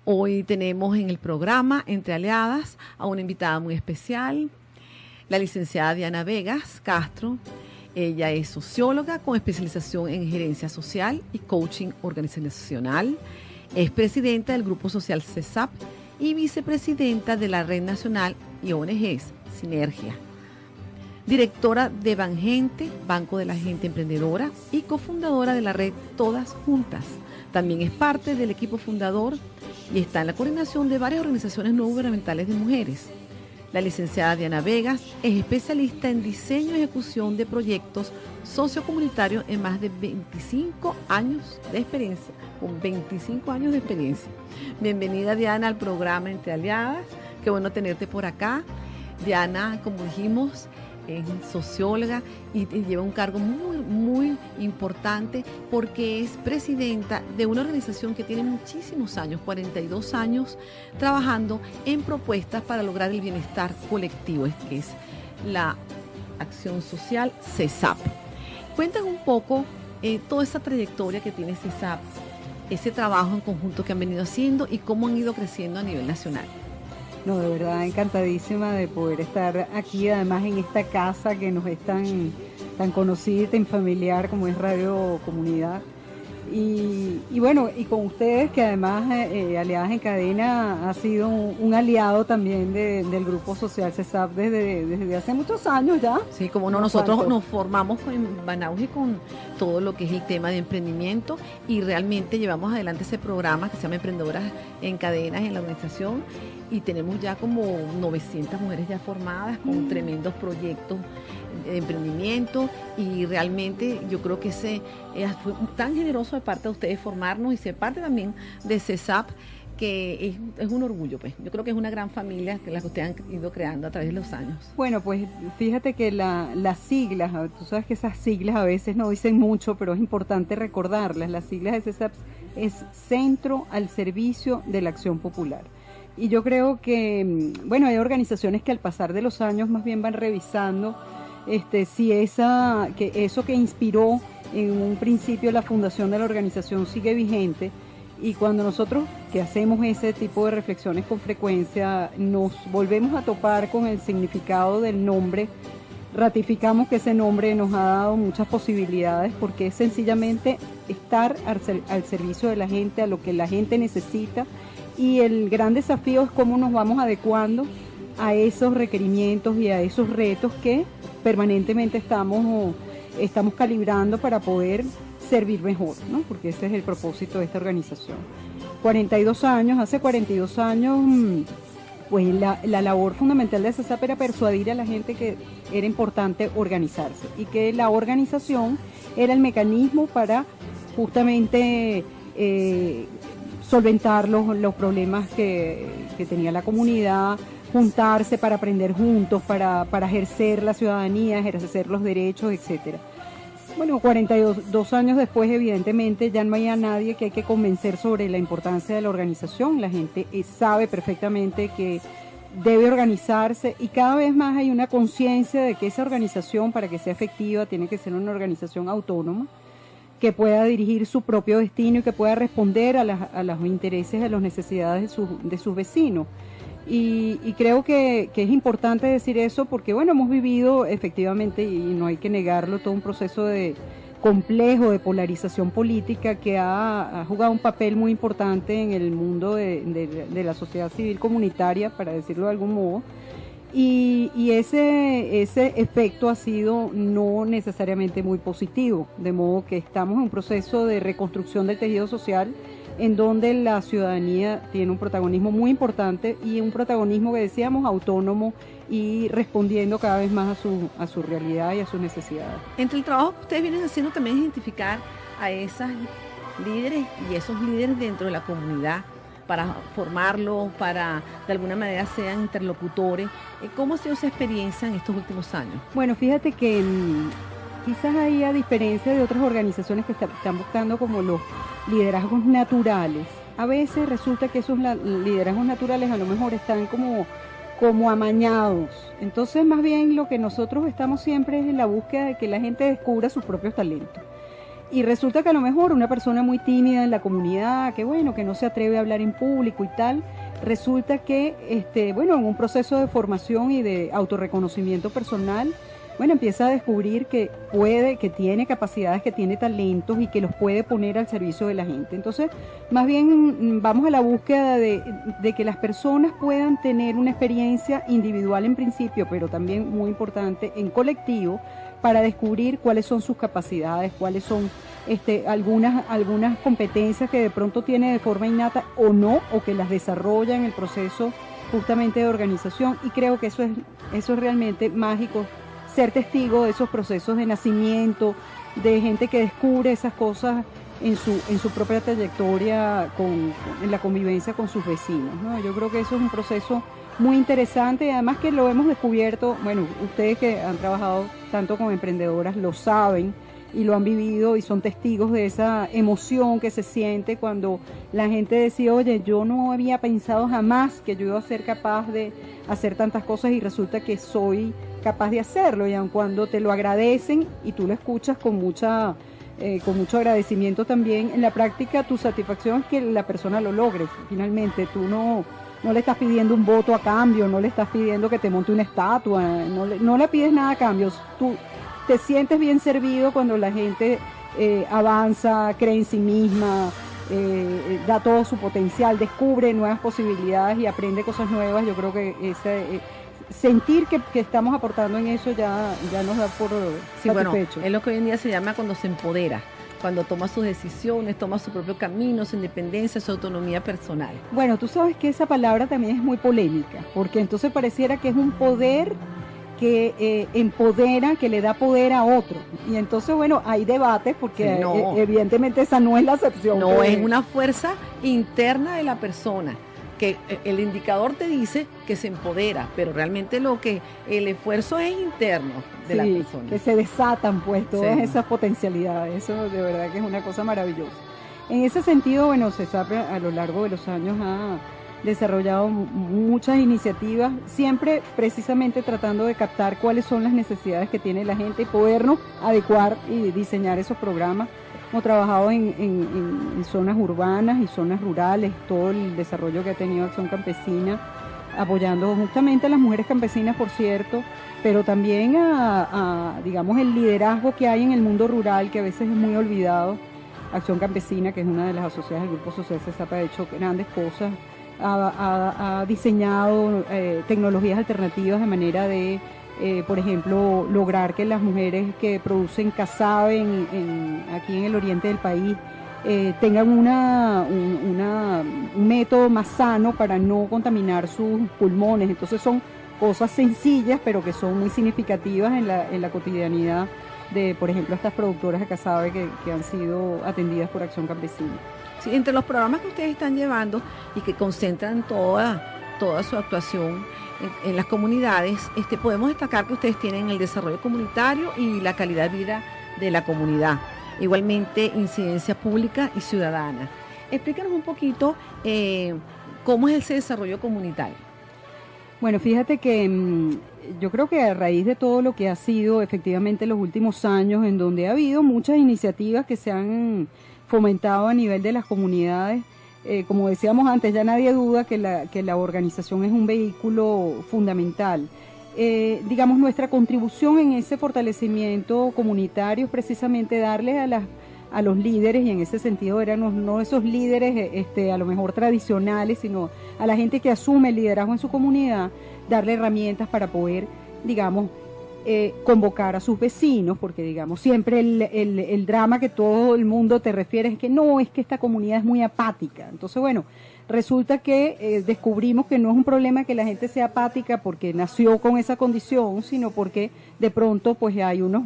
Hoy tenemos en el programa Entre Aliadas a una invitada muy especial, la licenciada Diana Vegas Castro. Ella es socióloga con especialización en gerencia social y coaching organizacional. Es presidenta del Grupo Social CESAP y vicepresidenta de la Red Nacional y ONGs Sinergia. Directora de Bangente, Banco de la Gente Emprendedora, y cofundadora de la red Todas Juntas. También es parte del equipo fundador y está en la coordinación de varias organizaciones no gubernamentales de mujeres. La licenciada Diana Vegas es especialista en diseño y ejecución de proyectos sociocomunitarios en más de 25 años de experiencia, con 25 años de experiencia. Bienvenida, Diana, al programa Entre Aliadas. Qué bueno tenerte por acá. Diana, como dijimos, es socióloga y lleva un cargo muy importante porque es presidenta de una organización que tiene muchísimos años, 42 años, trabajando en propuestas para lograr el bienestar colectivo, que es la acción social CESAP. Cuéntanos un poco toda esa trayectoria que tiene CESAP, ese trabajo en conjunto que han venido haciendo y cómo han ido creciendo a nivel nacional. No, de verdad, encantadísima de poder estar aquí, además en esta casa que nos es tan conocida y tan familiar como es Radio Comunidad. Y bueno, y con ustedes que además Aliadas en Cadena ha sido un aliado también del Grupo Social CESAP desde hace muchos años ya. Sí, como no, nosotros nos formamos en Banauji con todo lo que es el tema de emprendimiento y realmente llevamos adelante ese programa que se llama Emprendedoras en Cadenas en la organización y tenemos ya como 900 mujeres ya formadas con tremendos proyectos de emprendimiento y realmente yo creo que fue tan generoso de parte de ustedes formarnos y ser parte también de CESAP, que es un orgullo, pues. Yo creo que es una gran familia que la que ustedes han ido creando a través de los años. Bueno, pues fíjate que las siglas, tú sabes que esas siglas a veces no dicen mucho, pero es importante recordarlas. Las siglas de CESAP es Centro al Servicio de la Acción Popular. Y yo creo que, bueno, hay organizaciones que al pasar de los años más bien van revisando si eso que inspiró en un principio la fundación de la organización sigue vigente, y cuando nosotros que hacemos ese tipo de reflexiones con frecuencia nos volvemos a topar con el significado del nombre, ratificamos que ese nombre nos ha dado muchas posibilidades porque es sencillamente estar al servicio de la gente, a lo que la gente necesita, y el gran desafío es cómo nos vamos adecuando a esos requerimientos y a esos retos que permanentemente estamos calibrando para poder servir mejor, ¿no? Porque ese es el propósito de esta organización. Hace 42 años, pues la labor fundamental de CESAP era persuadir a la gente que era importante organizarse y que la organización era el mecanismo para justamente solventar los problemas que tenía la comunidad, juntarse para aprender juntos, para ejercer la ciudadanía, ejercer los derechos, etcétera. Bueno, 42 años después, evidentemente, ya no hay a nadie que hay que convencer sobre la importancia de la organización. La gente sabe perfectamente que debe organizarse y cada vez más hay una conciencia de que esa organización, para que sea efectiva, tiene que ser una organización autónoma, que pueda dirigir su propio destino y que pueda responder a los intereses, a las necesidades de sus vecinos. Y creo que es importante decir eso porque, bueno, hemos vivido efectivamente, y no hay que negarlo, todo un proceso complejo de polarización política que ha jugado un papel muy importante en el mundo de la sociedad civil comunitaria, para decirlo de algún modo. Y ese efecto ha sido no necesariamente muy positivo, de modo que estamos en un proceso de reconstrucción del tejido social en donde la ciudadanía tiene un protagonismo muy importante y un protagonismo que decíamos autónomo y respondiendo cada vez más a su realidad y a sus necesidades. Entre el trabajo que ustedes vienen haciendo también es identificar a esas líderes y esos líderes dentro de la comunidad para formarlos, para de alguna manera sean interlocutores. ¿Cómo ha sido esa experiencia en estos últimos años? Bueno, fíjate que quizás ahí, a diferencia de otras organizaciones que están buscando como los liderazgos naturales, a veces resulta que esos liderazgos naturales a lo mejor están como amañados. Entonces, más bien lo que nosotros estamos siempre es en la búsqueda de que la gente descubra sus propios talentos. Y resulta que a lo mejor una persona muy tímida en la comunidad, que bueno, que no se atreve a hablar en público y tal, resulta que, bueno, en un proceso de formación y de autorreconocimiento personal, bueno, empieza a descubrir que puede, que tiene capacidades, que tiene talentos y que los puede poner al servicio de la gente. Entonces, más bien vamos a la búsqueda de que las personas puedan tener una experiencia individual en principio, pero también muy importante en colectivo, para descubrir cuáles son sus capacidades, cuáles son algunas competencias que de pronto tiene de forma innata o no, o que las desarrolla en el proceso justamente de organización. Y creo que eso es realmente mágico, ser testigo de esos procesos de nacimiento, de gente que descubre esas cosas en su propia trayectoria en la convivencia con sus vecinos, ¿no? Yo creo que eso es un proceso muy interesante y además que lo hemos descubierto, bueno, ustedes que han trabajado tanto con emprendedoras lo saben y lo han vivido y son testigos de esa emoción que se siente cuando la gente decía, oye, yo no había pensado jamás que yo iba a ser capaz de hacer tantas cosas y resulta que soy capaz de hacerlo, y aun cuando te lo agradecen y tú lo escuchas con mucho agradecimiento también, en la práctica tu satisfacción es que la persona lo logre. Finalmente tú no le estás pidiendo un voto a cambio, no le estás pidiendo que te monte una estatua, no le pides nada a cambio. Tú te sientes bien servido cuando la gente avanza, cree en sí misma, da todo su potencial, descubre nuevas posibilidades y aprende cosas nuevas. Yo creo que sentir que estamos aportando en eso ya nos da por satisfecho. Bueno, es lo que hoy en día se llama cuando se empodera, cuando toma sus decisiones, toma su propio camino, su independencia, su autonomía personal. Bueno, tú sabes que esa palabra también es muy polémica, porque entonces pareciera que es un poder que empodera, que le da poder a otro. Y entonces, bueno, hay debates porque sí, evidentemente esa no es la acepción. No, es una fuerza interna de la persona, que el indicador te dice que se empodera, pero realmente el esfuerzo es interno de la persona. Que se desatan pues todas esas potencialidades, eso de verdad que es una cosa maravillosa. En ese sentido, bueno, CESAP a lo largo de los años ha desarrollado muchas iniciativas, siempre precisamente tratando de captar cuáles son las necesidades que tiene la gente y podernos adecuar y diseñar esos programas. Hemos trabajado en zonas urbanas y zonas rurales, todo el desarrollo que ha tenido Acción Campesina, apoyando justamente a las mujeres campesinas, por cierto, pero también digamos, el liderazgo que hay en el mundo rural, que a veces es muy olvidado. Acción Campesina, que es una de las asociadas del Grupo Social CESAP, ha hecho grandes cosas, ha diseñado tecnologías alternativas de manera de por ejemplo, lograr que las mujeres que producen casabe aquí en el oriente del país tengan un método más sano para no contaminar sus pulmones. Entonces son cosas sencillas, pero que son muy significativas en la cotidianidad de, por ejemplo, estas productoras de casabe que han sido atendidas por Acción Campesina. Sí, entre los programas que ustedes están llevando y que concentran toda su actuación en las comunidades, podemos destacar que ustedes tienen el desarrollo comunitario y la calidad de vida de la comunidad. Igualmente, incidencia pública y ciudadana. Explícanos un poquito cómo es ese desarrollo comunitario. Bueno, fíjate que yo creo que a raíz de todo lo que ha sido efectivamente los últimos años, en donde ha habido muchas iniciativas que se han fomentado a nivel de las comunidades, como decíamos antes, ya nadie duda que la organización es un vehículo fundamental. Digamos, nuestra contribución en ese fortalecimiento comunitario es precisamente darle a los líderes, y en ese sentido eran no esos líderes a lo mejor tradicionales, sino a la gente que asume el liderazgo en su comunidad, darle herramientas para poder, digamos, convocar a sus vecinos, porque digamos siempre el drama que todo el mundo te refiere es que no, es que esta comunidad es muy apática. Entonces, bueno, resulta que descubrimos que no es un problema que la gente sea apática porque nació con esa condición, sino porque de pronto pues hay unos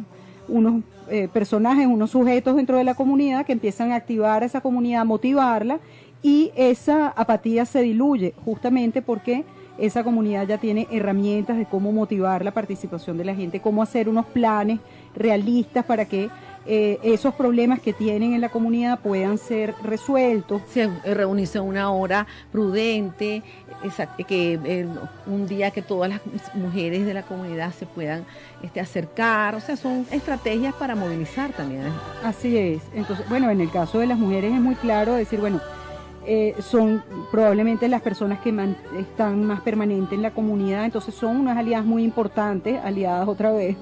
personajes, unos sujetos dentro de la comunidad que empiezan a activar a esa comunidad, a motivarla, y esa apatía se diluye justamente porque esa comunidad ya tiene herramientas de cómo motivar la participación de la gente, cómo hacer unos planes realistas para que esos problemas que tienen en la comunidad puedan ser resueltos. Sí, reunirse a una hora prudente, un día que todas las mujeres de la comunidad se puedan acercar, o sea, son estrategias para movilizar también. Así es. Entonces, bueno, en el caso de las mujeres es muy claro decir, bueno, son probablemente las personas que están más permanentes en la comunidad, entonces son unas aliadas muy importantes, aliadas otra vez,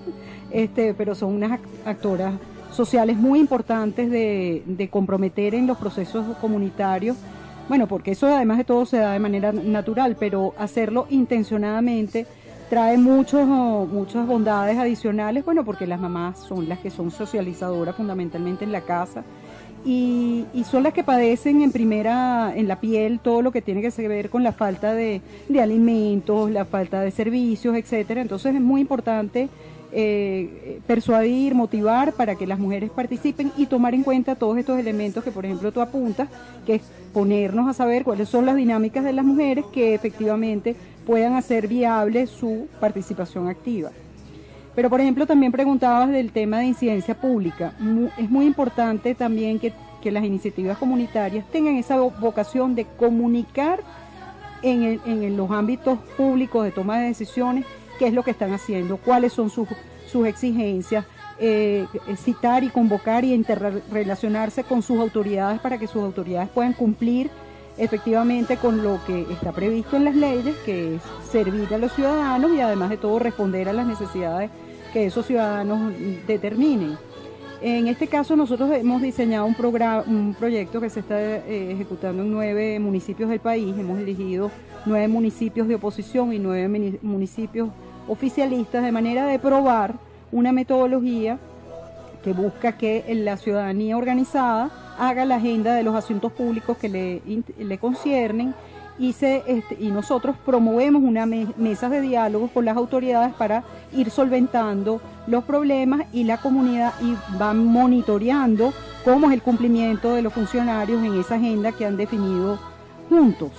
pero son unas actoras sociales muy importantes de comprometer en los procesos comunitarios. Bueno, porque eso además de todo se da de manera natural, pero hacerlo intencionadamente trae muchas bondades adicionales, bueno, porque las mamás son las que son socializadoras fundamentalmente en la casa y son las que padecen en la piel todo lo que tiene que ver con la falta de alimentos, la falta de servicios, etcétera. Entonces es muy importante persuadir, motivar para que las mujeres participen y tomar en cuenta todos estos elementos que, por ejemplo, tú apuntas, que es ponernos a saber cuáles son las dinámicas de las mujeres que efectivamente puedan hacer viable su participación activa. Pero, por ejemplo, también preguntabas del tema de incidencia pública. Es muy importante también que las iniciativas comunitarias tengan esa vocación de comunicar en los ámbitos públicos de toma de decisiones qué es lo que están haciendo, cuáles son sus exigencias, citar y convocar y interrelacionarse con sus autoridades para que sus autoridades puedan cumplir efectivamente con lo que está previsto en las leyes, que es servir a los ciudadanos y además de todo responder a las necesidades que esos ciudadanos determinen. En este caso nosotros hemos diseñado un proyecto que se está ejecutando en 9 municipios del país. Hemos elegido 9 municipios de oposición y 9 municipios oficialistas, de manera de probar una metodología que busca que la ciudadanía organizada haga la agenda de los asuntos públicos que le conciernen y nosotros promovemos una mesas de diálogo con las autoridades para ir solventando los problemas y la comunidad y van monitoreando cómo es el cumplimiento de los funcionarios en esa agenda que han definido juntos.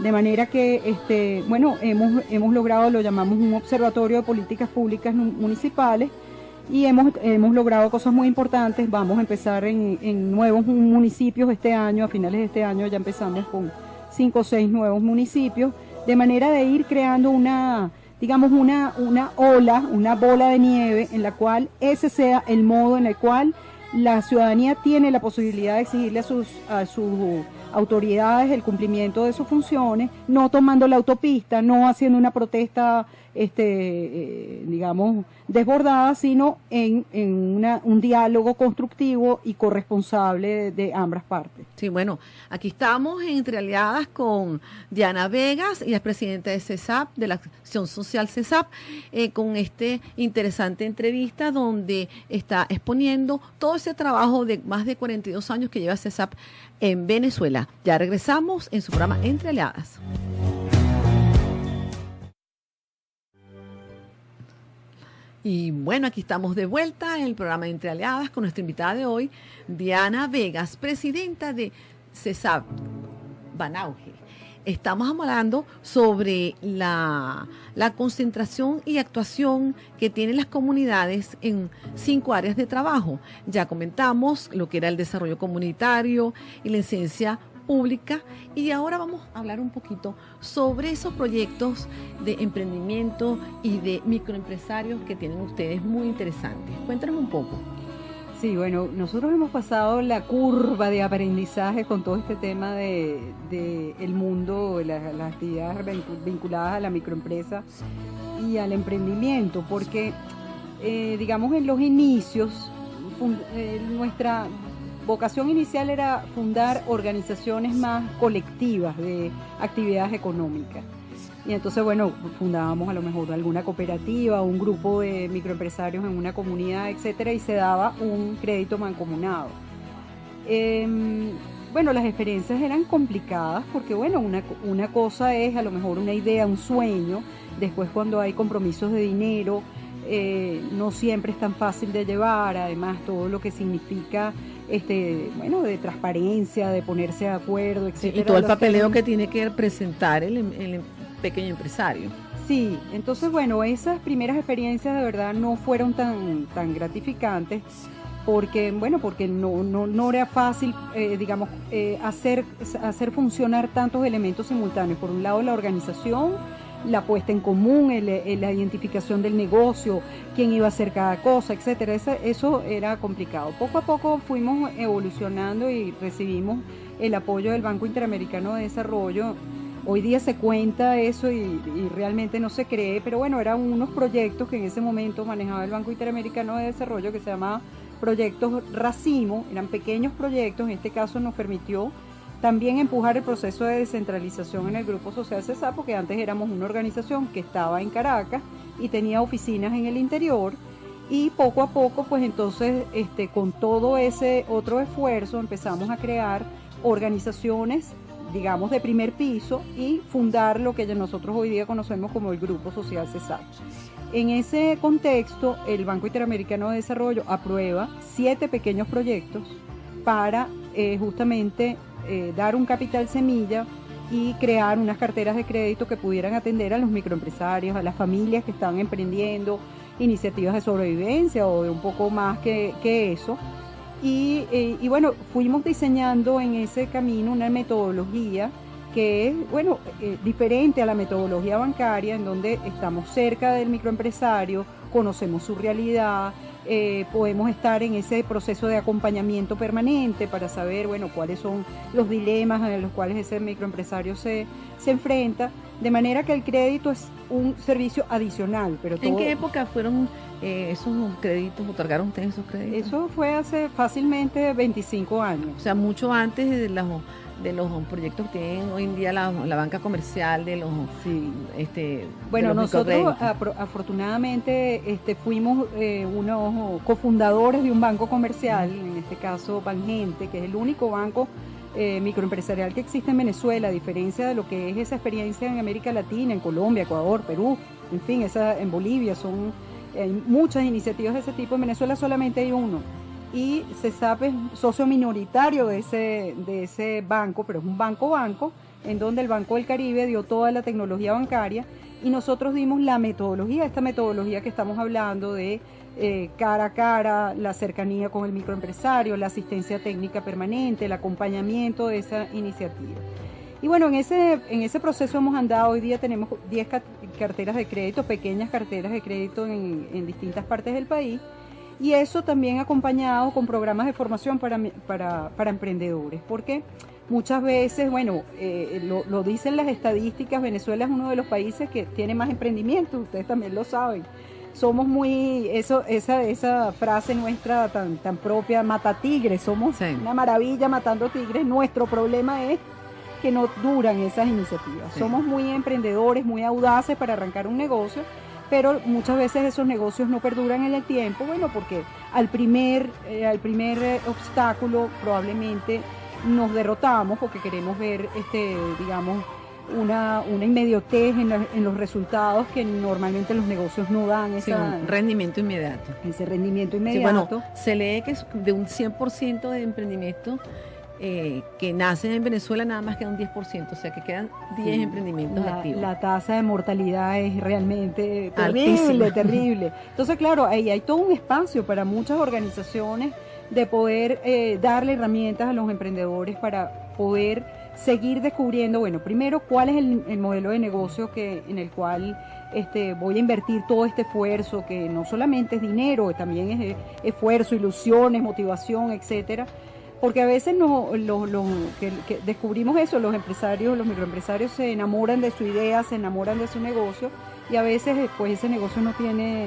De manera que, hemos logrado, lo llamamos un observatorio de políticas públicas municipales y hemos logrado cosas muy importantes. Vamos a empezar en nuevos municipios este año, a finales de este año ya empezamos con 5 o 6 nuevos municipios, de manera de ir creando una bola de nieve en la cual ese sea el modo en el cual la ciudadanía tiene la posibilidad de exigirle a sus autoridades el cumplimiento de sus funciones, no tomando la autopista, no haciendo una protesta desbordada, sino en un diálogo constructivo y corresponsable de ambas partes. Sí, bueno, aquí estamos Entre Aliadas con Diana Vegas, ella es presidenta de CESAP, de la Acción Social CESAP, con interesante entrevista donde está exponiendo todo ese trabajo de más de 42 años que lleva CESAP en Venezuela. Ya regresamos en su programa Entre Aliadas. Y bueno, aquí estamos de vuelta en el programa Entre Aliadas con nuestra invitada de hoy, Diana Vegas, presidenta de CESAP Banauje. Estamos hablando sobre la concentración y actuación que tienen las comunidades en 5 áreas de trabajo. Ya comentamos lo que era el desarrollo comunitario y la incidencia pública, y ahora vamos a hablar un poquito sobre esos proyectos de emprendimiento y de microempresarios que tienen ustedes muy interesantes. Cuéntanos un poco. Sí, bueno, nosotros hemos pasado la curva de aprendizaje con todo este tema de el mundo, las actividades vinculadas a la microempresa y al emprendimiento, porque en los inicios nuestra vocación inicial era fundar organizaciones más colectivas de actividades económicas. Y entonces, fundábamos a lo mejor alguna cooperativa, un grupo de microempresarios en una comunidad, etcétera, y se daba un crédito mancomunado. Las experiencias eran complicadas porque, una cosa es a lo mejor una idea, un sueño. Después, cuando hay compromisos de dinero, no siempre es tan fácil de llevar. Además, todo lo que significa de transparencia, de ponerse de acuerdo, etcétera. Y todo el papeleo que tiene que presentar el pequeño empresario. Sí, entonces esas primeras experiencias de verdad no fueron tan gratificantes, porque no era fácil, hacer funcionar tantos elementos simultáneos. Por un lado, la organización, la puesta en común, la identificación del negocio, quién iba a hacer cada cosa, etcétera. Eso era complicado. Poco a poco fuimos evolucionando y recibimos el apoyo del Banco Interamericano de Desarrollo. Hoy día se cuenta eso y realmente no se cree, pero bueno, eran unos proyectos que en ese momento manejaba el Banco Interamericano de Desarrollo, que se llamaba proyectos Racimo. Eran pequeños proyectos. En este caso nos permitió también empujar el proceso de descentralización en el Grupo Social CESAP, porque antes éramos una organización que estaba en Caracas y tenía oficinas en el interior, y poco a poco, pues entonces, con todo ese otro esfuerzo, empezamos a crear organizaciones, digamos, de primer piso y fundar lo que nosotros hoy día conocemos como el Grupo Social CESAP. En ese contexto, el Banco Interamericano de Desarrollo aprueba 7 pequeños proyectos para justamente dar un capital semilla y crear unas carteras de crédito que pudieran atender a los microempresarios, a las familias que están emprendiendo iniciativas de sobrevivencia o de un poco más que eso. Y bueno, fuimos diseñando en ese camino una metodología que es, diferente a la metodología bancaria, en donde estamos cerca del microempresario, conocemos su realidad, podemos estar en ese proceso de acompañamiento permanente para saber, cuáles son los dilemas a los cuales ese microempresario se enfrenta, de manera que el crédito es un servicio adicional. Pero ¿En qué época fueron esos créditos? ¿Otorgaron ustedes esos créditos? Eso fue hace fácilmente 25 años. O sea, mucho antes de los proyectos que tienen hoy en día la banca comercial, de los nosotros afortunadamente fuimos unos cofundadores de un banco comercial, en este caso Bangente, que es el único banco microempresarial que existe en Venezuela, a diferencia de lo que es esa experiencia en América Latina, en Colombia, Ecuador, Perú, en fin, en Bolivia. Hay muchas iniciativas de ese tipo. En Venezuela solamente hay uno, y CESAP es socio minoritario de ese banco, pero es un banco, en donde el Banco del Caribe dio toda la tecnología bancaria y nosotros dimos la metodología, esta metodología que estamos hablando de cara a cara, la cercanía con el microempresario, la asistencia técnica permanente, el acompañamiento de esa iniciativa. Y bueno, en ese proceso hemos andado. Hoy día tenemos 10 carteras de crédito, pequeñas carteras de crédito en distintas partes del país, y eso también acompañado con programas de formación para emprendedores, porque muchas veces, lo dicen las estadísticas, Venezuela es uno de los países que tiene más emprendimientos, ustedes también lo saben. Somos esa frase nuestra tan propia, mata tigres, somos una maravilla matando tigres. Nuestro problema es que no duran esas iniciativas. Sí. Somos muy emprendedores, muy audaces para arrancar un negocio, pero muchas veces esos negocios no perduran en el tiempo, porque al primer obstáculo probablemente nos derrotamos, porque queremos ver una inmediatez en los resultados que normalmente los negocios no dan. Un rendimiento inmediato. Ese rendimiento inmediato. Se lee que de un 100% de emprendimiento que nacen en Venezuela, nada más queda un 10%, o sea que quedan 10 emprendimientos activos. La tasa de mortalidad es realmente altísima. terrible. Entonces, claro, ahí hay todo un espacio para muchas organizaciones de poder darle herramientas a los emprendedores para poder seguir descubriendo, primero, cuál es el modelo de negocio en el cual voy a invertir todo este esfuerzo, que no solamente es dinero, también es esfuerzo, ilusiones, motivación, etcétera. Porque a veces que descubrimos eso, los microempresarios se enamoran de su idea, se enamoran de su negocio, y a veces pues ese negocio no tiene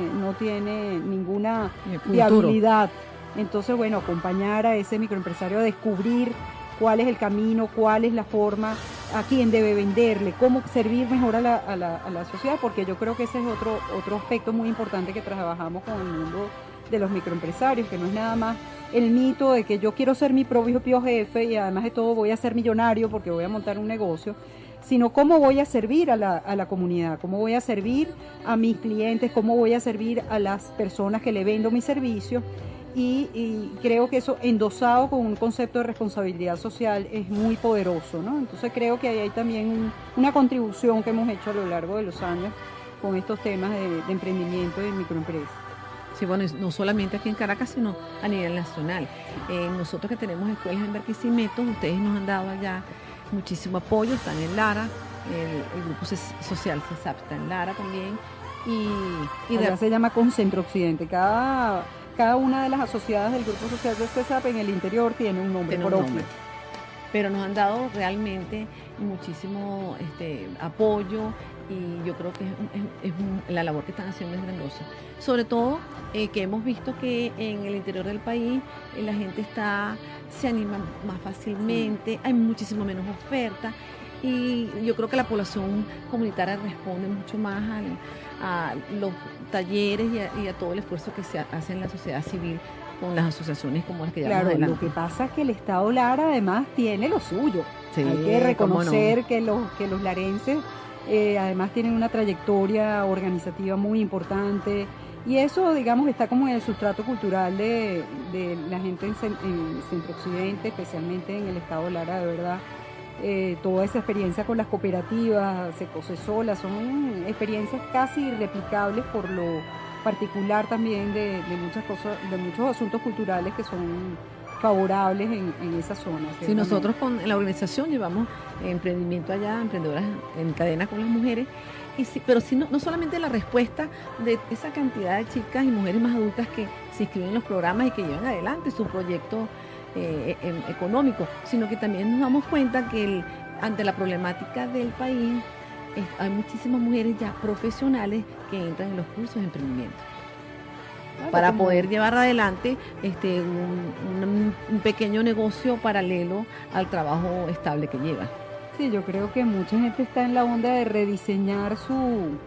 ninguna viabilidad. Entonces, acompañar a ese microempresario a descubrir cuál es el camino, cuál es la forma, a quién debe venderle, cómo servir mejor a la sociedad, porque yo creo que ese es otro aspecto muy importante que trabajamos con el mundo de los microempresarios, que no es nada más el mito de que yo quiero ser mi propio jefe y además de todo voy a ser millonario porque voy a montar un negocio, sino cómo voy a servir a la comunidad, cómo voy a servir a mis clientes, cómo voy a servir a las personas que le vendo mis servicios, y creo que eso endosado con un concepto de responsabilidad social es muy poderoso, ¿no? Entonces creo que ahí hay también una contribución que hemos hecho a lo largo de los años con estos temas de emprendimiento y de microempresa. Sí, bueno, no solamente aquí en Caracas, sino a nivel nacional. Nosotros que tenemos escuelas en Barquisimeto, ustedes nos han dado allá muchísimo apoyo, están en Lara, el grupo social CESAP está en Lara también. Y allá se llama Concentro Occidente. Cada una de las asociadas del grupo social de CESAP en el interior tiene un nombre propio. Pero nos han dado realmente muchísimo apoyo, y yo creo que la labor que están haciendo es grandiosa. Sobre todo que hemos visto que en el interior del país la gente se anima más fácilmente, hay muchísimo menos oferta, y yo creo que la población comunitaria responde mucho más a los talleres y a todo el esfuerzo que se hace en la sociedad civil con las asociaciones como las que llevamos adelante. Lo que pasa es que el Estado Lara además tiene lo suyo. Sí, hay que reconocer que los larenses además tienen una trayectoria organizativa muy importante, y eso, digamos, está como en el sustrato cultural de la gente en Centro Occidente, especialmente en el Estado Lara, de verdad. Toda esa experiencia con las cooperativas, Se Cose Sola, son experiencias casi irreplicables por lo particular también de muchas cosas, de muchos asuntos culturales que son favorables en esa zona. Sí, nosotros con la organización llevamos emprendimiento allá, emprendedoras en cadena con las mujeres, pero sí, no solamente la respuesta de esa cantidad de chicas y mujeres más adultas que se inscriben en los programas y que llevan adelante su proyecto económico, sino que también nos damos cuenta que ante la problemática del país hay muchísimas mujeres ya profesionales que entran en los cursos de emprendimiento para poder llevar adelante un pequeño negocio paralelo al trabajo estable que lleva. Sí, yo creo que mucha gente está en la onda de rediseñar su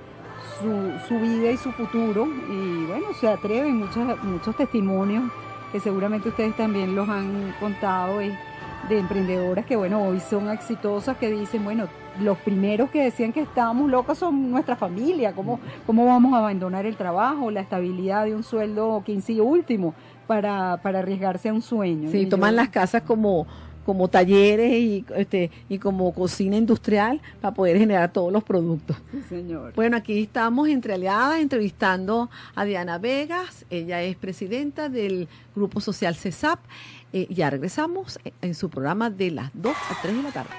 vida y su futuro, y bueno, se atreven. Muchos testimonios que seguramente ustedes también los han contado, de emprendedoras que, bueno, hoy son exitosas, que dicen, bueno, los primeros que decían que estábamos locas son nuestra familia. ¿Cómo vamos a abandonar el trabajo, la estabilidad de un sueldo quince y último para arriesgarse a un sueño? Sí, toman las casas como talleres y como cocina industrial para poder generar todos los productos. Sí, señor. Bueno, aquí estamos entre aliadas entrevistando a Diana Vegas. Ella es presidenta del Grupo Social CESAP. Ya regresamos en su programa de las 2 a 3 de la tarde.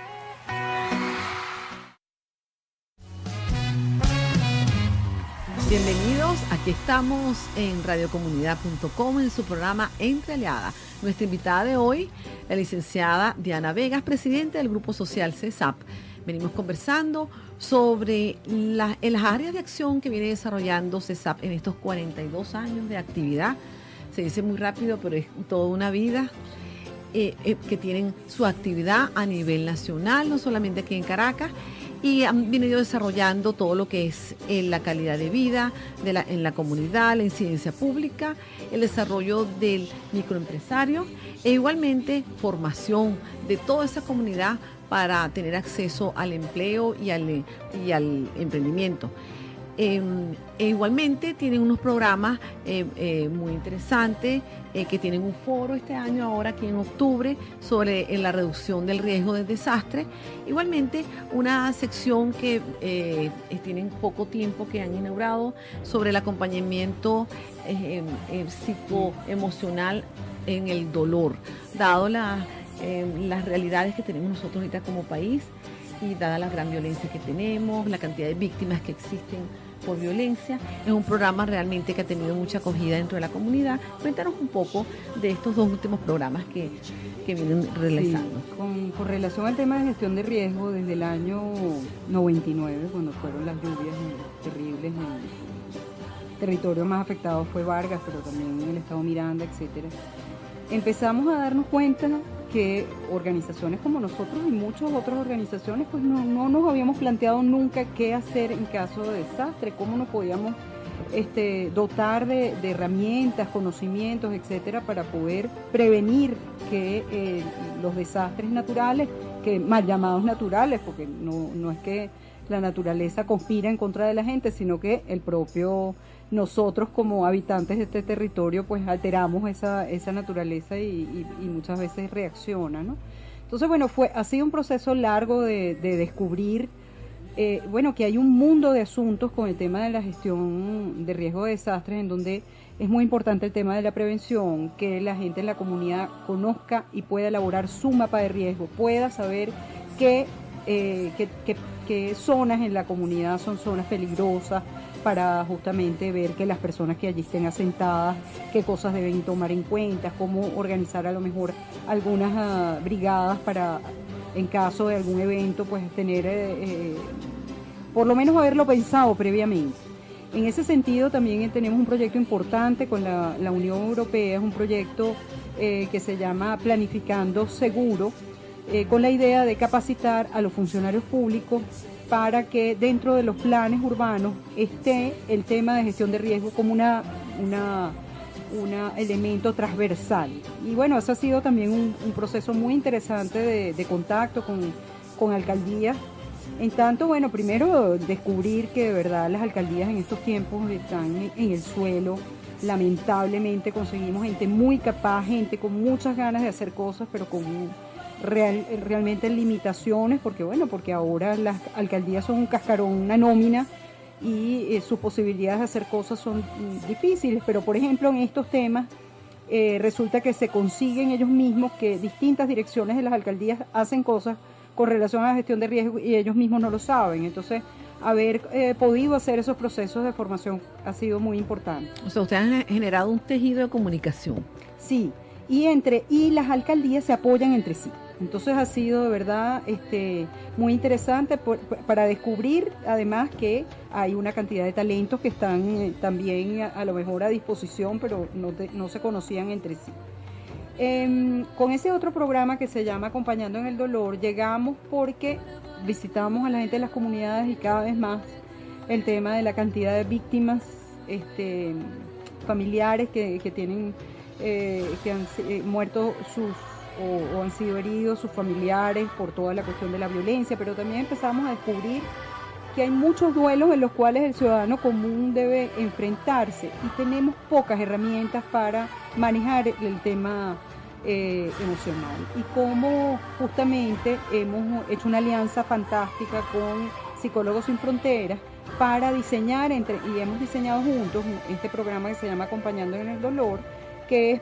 Bienvenidos, aquí estamos en radiocomunidad.com en su programa Entre Aliadas. Nuestra invitada de hoy, la licenciada Diana Vegas, presidenta del Grupo Social CESAP. Venimos conversando sobre las áreas de acción que viene desarrollando CESAP en estos 42 años de actividad. Se dice muy rápido, pero es toda una vida. Que tienen su actividad a nivel nacional, no solamente aquí en Caracas, y han venido desarrollando todo lo que es la calidad de vida en la comunidad, la incidencia pública, el desarrollo del microempresario e igualmente formación de toda esa comunidad para tener acceso al empleo y al emprendimiento. Igualmente tienen unos programas muy interesantes que tienen un foro este año, ahora aquí en octubre, sobre la reducción del riesgo de desastre. Igualmente una sección que tienen poco tiempo que han inaugurado sobre el acompañamiento psicoemocional en el dolor, dado las realidades que tenemos nosotros ahorita como país y dada la gran violencia que tenemos, la cantidad de víctimas que existen por violencia. Es un programa realmente que ha tenido mucha acogida dentro de la comunidad. Cuéntanos un poco de estos dos últimos programas que vienen realizando. Sí, con relación al tema de gestión de riesgo, desde el año 99, cuando fueron las lluvias terribles, el territorio más afectado fue Vargas, pero también en el estado Miranda, etcétera. Empezamos a darnos cuenta que organizaciones como nosotros y muchas otras organizaciones pues no nos habíamos planteado nunca qué hacer en caso de desastre, cómo nos podíamos dotar de herramientas, conocimientos, etcétera, para poder prevenir que los desastres naturales, que mal llamados naturales, porque no es que la naturaleza conspira en contra de la gente, sino que el propio nosotros como habitantes de este territorio pues alteramos esa naturaleza y muchas veces reacciona, ¿no? Entonces, bueno, ha sido un proceso largo de descubrir que hay un mundo de asuntos con el tema de la gestión de riesgo de desastres, en donde es muy importante el tema de la prevención, que la gente en la comunidad conozca y pueda elaborar su mapa de riesgo, pueda saber qué zonas en la comunidad son zonas peligrosas, para justamente ver que las personas que allí estén asentadas, qué cosas deben tomar en cuenta, cómo organizar a lo mejor algunas brigadas para, en caso de algún evento, pues tener, por lo menos haberlo pensado previamente. En ese sentido también tenemos un proyecto importante con la Unión Europea, es un proyecto que se llama Planificando Seguro, con la idea de capacitar a los funcionarios públicos para que dentro de los planes urbanos esté el tema de gestión de riesgo como un elemento transversal. Y bueno, eso ha sido también un proceso muy interesante de contacto con alcaldías. En tanto, bueno, primero descubrir que de verdad las alcaldías en estos tiempos están en el suelo. Lamentablemente conseguimos gente muy capaz, gente con muchas ganas de hacer cosas, pero con realmente limitaciones, porque ahora las alcaldías son un cascarón, una nómina, y sus posibilidades de hacer cosas son difíciles, pero por ejemplo en estos temas resulta que se consiguen ellos mismos que distintas direcciones de las alcaldías hacen cosas con relación a la gestión de riesgo y ellos mismos no lo saben. Entonces, haber podido hacer esos procesos de formación ha sido muy importante. O sea, ustedes han generado un tejido de comunicación. Sí, y las alcaldías se apoyan entre sí. Entonces ha sido de verdad muy interesante para descubrir además que hay una cantidad de talentos que están también a lo mejor a disposición, pero no se conocían entre sí. Con ese otro programa que se llama Acompañando en el Dolor, llegamos porque visitamos a la gente de las comunidades y cada vez más el tema de la cantidad de víctimas familiares que tienen que han muerto o han sido heridos sus familiares por toda la cuestión de la violencia, pero también empezamos a descubrir que hay muchos duelos en los cuales el ciudadano común debe enfrentarse y tenemos pocas herramientas para manejar el tema emocional. Y como justamente hemos hecho una alianza fantástica con Psicólogos Sin Fronteras para diseñar y hemos diseñado juntos este programa que se llama Acompañando en el Dolor, que es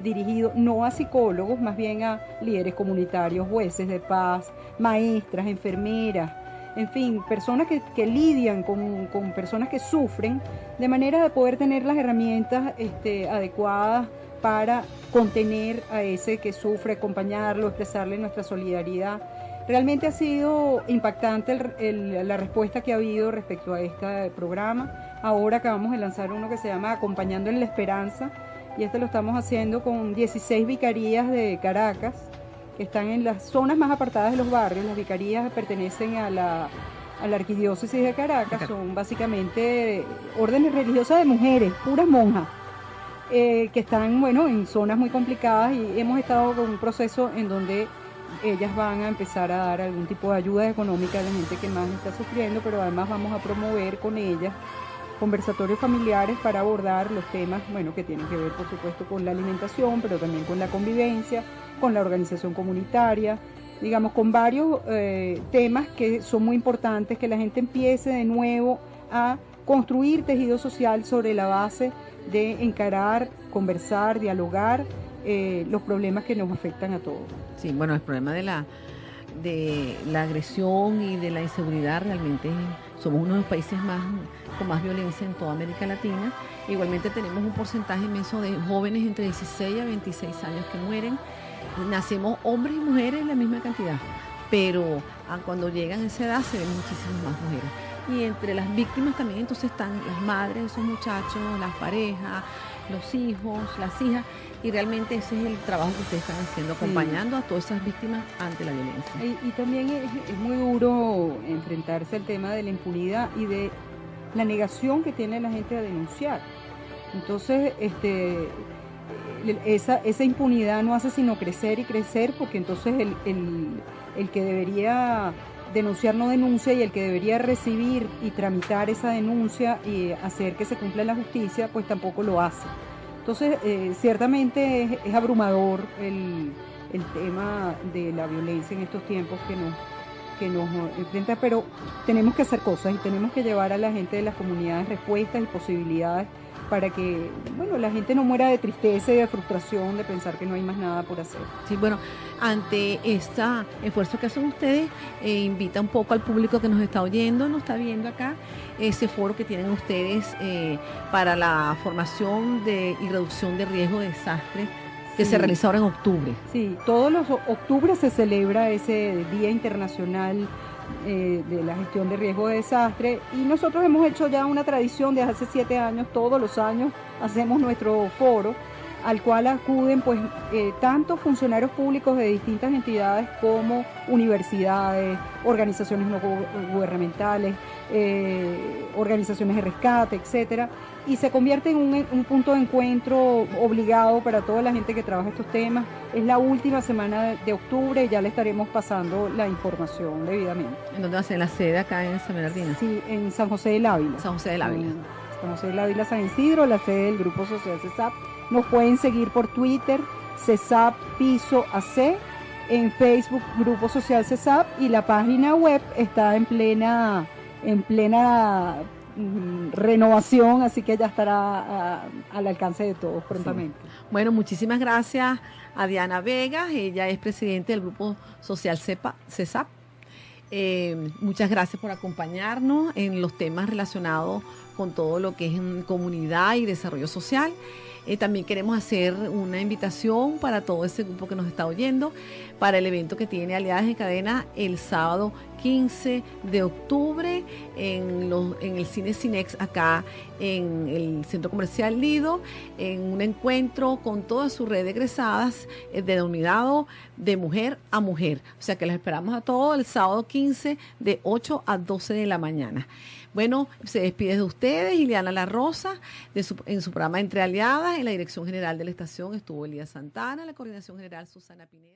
dirigido no a psicólogos, más bien a líderes comunitarios, jueces de paz, maestras, enfermeras, en fin, personas que lidian con personas que sufren, de manera de poder tener las herramientas adecuadas para contener a ese que sufre, acompañarlo, expresarle nuestra solidaridad. Realmente ha sido impactante la respuesta que ha habido respecto a este programa. Ahora acabamos de lanzar uno que se llama Acompañando en la Esperanza, y lo estamos haciendo con 16 vicarías de Caracas, que están en las zonas más apartadas de los barrios. Las vicarías pertenecen a la arquidiócesis de Caracas, son básicamente órdenes religiosas de mujeres, puras monjas, que están en zonas muy complicadas, y hemos estado con un proceso en donde ellas van a empezar a dar algún tipo de ayuda económica a la gente que más está sufriendo, pero además vamos a promover con ellas conversatorios familiares para abordar los temas, que tienen que ver, por supuesto, con la alimentación, pero también con la convivencia, con la organización comunitaria, digamos, con varios temas que son muy importantes, que la gente empiece de nuevo a construir tejido social sobre la base de encarar, conversar, dialogar los problemas que nos afectan a todos. Sí, bueno, el problema de la agresión y de la inseguridad, realmente somos uno de los países con más violencia en toda América Latina. Igualmente tenemos un porcentaje inmenso de jóvenes entre 16 a 26 años que mueren. Nacemos hombres y mujeres en la misma cantidad, pero cuando llegan a esa edad se ven muchísimas más mujeres. Y entre las víctimas también entonces están las madres de esos muchachos, las parejas, los hijos, las hijas, y realmente ese es el trabajo que ustedes están haciendo, acompañando a todas esas víctimas ante la violencia. Y también es muy duro enfrentarse al tema de la impunidad y de la negación que tiene la gente a denunciar. Entonces, esa impunidad no hace sino crecer y crecer, porque entonces el que debería denunciar no denuncia, y el que debería recibir y tramitar esa denuncia y hacer que se cumpla la justicia, pues tampoco lo hace. Entonces, ciertamente es abrumador el tema de la violencia en estos tiempos que nos enfrenta, pero tenemos que hacer cosas y tenemos que llevar a la gente de las comunidades respuestas y posibilidades para que, bueno, la gente no muera de tristeza y de frustración de pensar que no hay más nada por hacer. Sí, bueno, ante este esfuerzo que hacen ustedes, invita un poco al público que nos está oyendo, nos está viendo acá, ese foro que tienen ustedes para la formación y reducción de riesgo de desastre que se realiza ahora en octubre. Sí, todos los octubres se celebra ese Día Internacional de la Gestión de Riesgo de Desastre, y nosotros hemos hecho ya una tradición desde hace 7 años, todos los años hacemos nuestro foro, al cual acuden pues tanto funcionarios públicos de distintas entidades como universidades, organizaciones no gubernamentales, organizaciones de rescate, etcétera, y se convierte en un punto de encuentro obligado para toda la gente que trabaja estos temas. Es la última semana de octubre y ya le estaremos pasando la información debidamente. ¿En dónde va a ser la sede acá en San Bernardino? Sí, en San José del Ávila. San José del Ávila. San José del Ávila, San Isidro, la sede del Grupo Social CESAP. Nos pueden seguir por Twitter, CESAP Piso AC, en Facebook Grupo Social CESAP, y la página web está en plena renovación, así que ya estará al alcance de todos prontamente. Sí. Bueno, muchísimas gracias a Diana Vegas, ella es presidente del Grupo Social CESAP. Muchas gracias por acompañarnos en los temas relacionados con todo lo que es en comunidad y desarrollo social. También queremos hacer una invitación para todo ese grupo que nos está oyendo para el evento que tiene Aliadas en Cadena el sábado 15 de octubre en el Cine Cinex acá en el Centro Comercial Lido, en un encuentro con toda su red de egresadas denominado De Mujer a Mujer. O sea que los esperamos a todos el sábado 15 de 8 a 12 de la mañana. Bueno, se despide de ustedes Ileana La Rosa en su programa Entre Aliadas. En la dirección general de la estación estuvo Elías Santana, la coordinación general Susana Pineda.